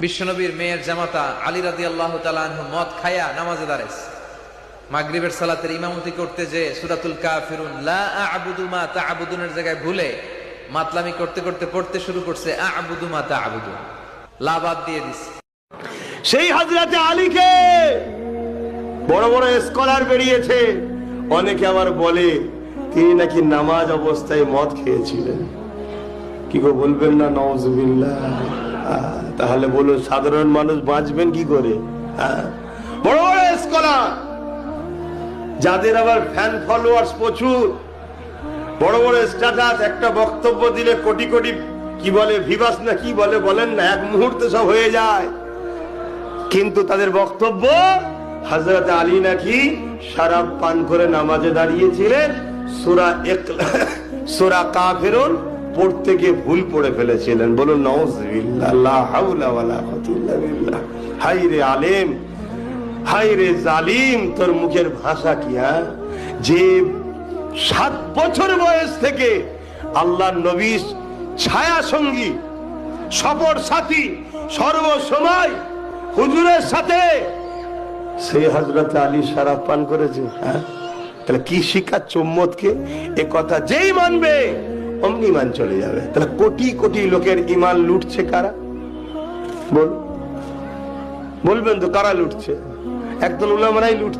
বিশ্বনবীর মেয়ের জামাতা আলী রাদিয়াল্লাহু তাআলা আনহু মদ খায়া নামাজে দাঁড়াইছে। মাগরিবের সালাতের ইমামতি করতে যে সূরাতুল কাফিরুন লা আ'বুদু মা তা'বুদুনের জায়গায় ভুলে মাতলামি করতে করতে পড়তে শুরু করছে আ'বুদু মা তা'বুদুন, লা বাদ দিয়ে দিছে। সেই হযরতে আলীকে বড় বড় স্কলার বেরিয়েছে, অনেকে আবার বলে তিনি নাকি নামাজ অবস্থায় মদ খেয়েছিলেন। কি গো বলবেন না নাউজুবিল্লাহ? তাহলে বলুন সাধারণ মানুষ বাঁচবেন কি করে? বড় বড় স্কলার যাদের আবার ফ্যান ফলোয়ার্স প্রচুর, বড় বড় স্ট্যাটাস, একটা বক্তব্য দিলে কোটি কোটি কি বলে ভিভাস না কি বলে বলেন না, এক মুহূর্তে সব হয়ে যায়। কিন্তু তাদের বক্তব্য হযরত আলী নাকি শরাব পান করে নামাজে দাঁড়িয়েছিলেন, সূরা কাফিরুন পড়তে গিয়ে ভুল পড়ে ফেলেছিলেন। বলুন নাউজুবিল্লাহ, লা হাওলা ওয়ালা কুওয়াতা ইল্লা বিল্লাহ। হায় রে আলেম, হায় রে জালিম, তোর মুখের ভাষা কি? যে 7 বছর বয়স থেকে আল্লাহর নবীর ছায়া সঙ্গী, সফর সাথী, সর্বসময় হুজুরের সাথে, সেই হযরত আলী শরাব পান করেছে। তাহলে কি শিক্ষা উম্মতকে? এ কথা যেই মানবে অমনি ইমান চলে যাবে। তাহলে কোটি কোটি লোকের ইমান লুটছে কারা? বলবেন তো কারা লুটছে? একদল উলামারাই লুটছে।